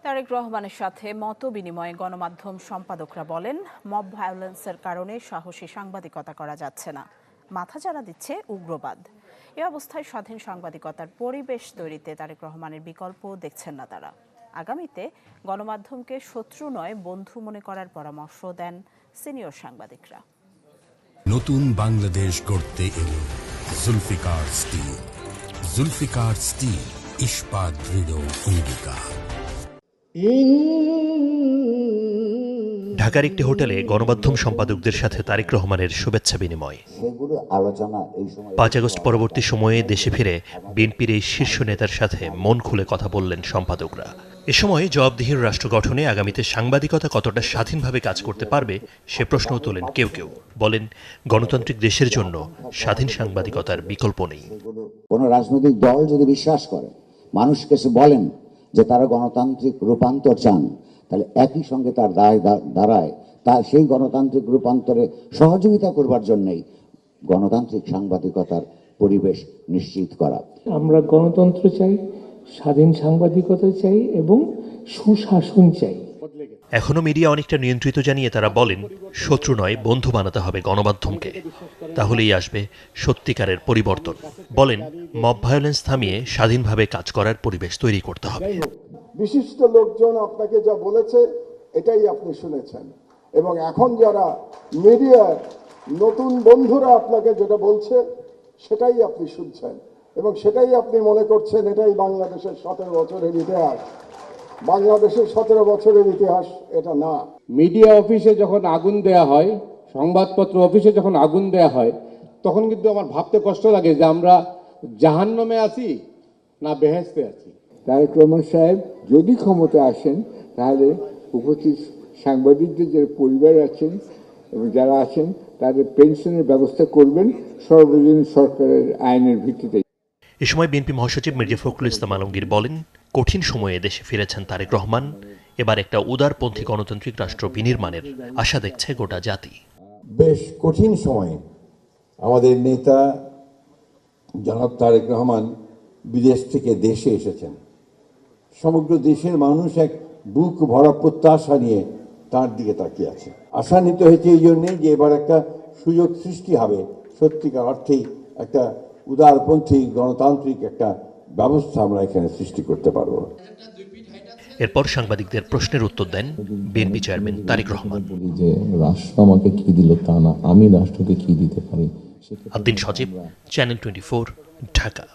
তারেক রহমানের সাথে মত বিনিময়ে গণমাধ্যম সম্পাদকরা বলেন, মব ভায়োলেন্সের কারণে সাহসী সাংবাদিকতা করা যাচ্ছে না, মাথাচাড়া দিচ্ছে উগ্রবাদ। এ অবস্থায় স্বাধীন সাংবাদিকতার পরিবেশ তৈরিতে তারেক রহমানের বিকল্প দেখছেন না তারা। আগামীতে গণমাধ্যমকে শত্রু নয় বন্ধু মনে করার পরামর্শ দেন সিনিয়র সাংবাদিকরা। নতুন বাংলাদেশ গড়তে এলো জুলফিকার স্টিল। জুলফিকার স্টিল, ইস্পাত দৃঢ় অঙ্গীকার। ঢাকার একটি হোটেলে গণমাধ্যম সম্পাদকদের সাথে তারেক রহমানের শুভেচ্ছা বিনিময়। 5 আগস্ট পরবর্তী সময়ে দেশে ফিরে বিএনপির এই শীর্ষ নেতার সাথে মন খুলে কথা বললেন সম্পাদকরা। এ সময় জবাবদিহির রাষ্ট্র গঠনে আগামীতে সাংবাদিকতা কতটা স্বাধীনভাবে কাজ করতে পারবে সে প্রশ্ন তোলেন কেউ কেউ। বলেন, গণতান্ত্রিক দেশের জন্য স্বাধীন সাংবাদিকতার বিকল্প নেই। কোন রাজনৈতিক দল যদি বিশ্বাস করে, মানুষকে বলেন যে তারা গণতান্ত্রিক রূপান্তর চান, তাহলে একই সঙ্গে তার দাঁড়ায় তার সেই গণতান্ত্রিক রূপান্তরে সহযোগিতা করবার জন্যই গণতান্ত্রিক সাংবাদিকতার পরিবেশ নিশ্চিত করা। আমরা গণতন্ত্র চাই, স্বাধীন সাংবাদিকতা চাই এবং সুশাসন চাই। এখনো মিডিয়া অনেকটা নিয়ন্ত্রিত জানিয়ে তারা বলেন, শত্রু নয় বন্ধু বানাতে হবে গণমাধ্যমকে, তাহলেই আসবে সত্যিকারের পরিবর্তন। বলেন, মব ভায়োলেন্স থামিয়ে স্বাধীনভাবে কাজ করার পরিবেশ তৈরি করতে হবে। বিশিষ্ট লোকজন আপনাকে যা বলেছে এটাই আপনি শুনেছেন, এবং এখন যারা মিডিয়ার নতুন বন্ধুরা আপনাকে যেটা বলছে সেটাই আপনি শুনছেন, এবং সেটাই আপনি মনে করছেন এটাই বাংলাদেশের 17 বছরের ইতিহাস। বাংলাদেশের 17 বছরের ইতিহাস এটা না। মিডিয়া অফিসে যখন আগুন দেয়া হয়, সংবাদপত্র অফিসে যখন আগুন দেয়া হয়, তখন কিন্তু আমার ভাবতে কষ্ট লাগে যে আমরা জাহান্নামে আছি না বেহেশতে আছি। তারেক রহমান সাহেব যদি ক্ষমতা আসেন, তাহলে উপস্থিত সাংবাদিকদের যে পরিবার আছেন এবং যারা আছেন তাদের পেনশনের ব্যবস্থা করবেন সর্বজনীন সরকারের আইনের ভিত্তিতে। এ সময় বিএনপি মহাসচিব মির্জা ফখরুল ইসলাম আলমগীর বলেন, কঠিন সময়ে দেশে ফিরেছেন তারেক রহমান। এবার একটা উদারপন্থী গণতান্ত্রিক রাষ্ট্র বিনির্মাণের আশা দেখছে গোটা জাতি। বেশ কঠিন সময়ে আমাদের নেতা জনাব তারেক রহমান বিদেশ থেকে দেশে এসেছেন। সমগ্র দেশের মানুষ এক বুক ভরা প্রত্যাশা নিয়ে তার দিকে তাকিয়ে আছে। আশান্বিত হয়েছে এই জন্যে যে এবার একটা সুযোগ সৃষ্টি হবে, সত্যিকার অর্থেই একটা উদারপন্থী গণতান্ত্রিক একটা ব্যবস্থা আমরা এখানে সৃষ্টি করতে পারব। এরপর সাংবাদিকদের প্রশ্নের উত্তর দেন বিএনপি চেয়ারম্যান তারেক রহমান। যে রাষ্ট্র আমাকে কি দিল তা না, আমি রাষ্ট্রকে কি দিতে পারি। আদ্দিন সজীব, চ্যানেল 24, ঢাকা।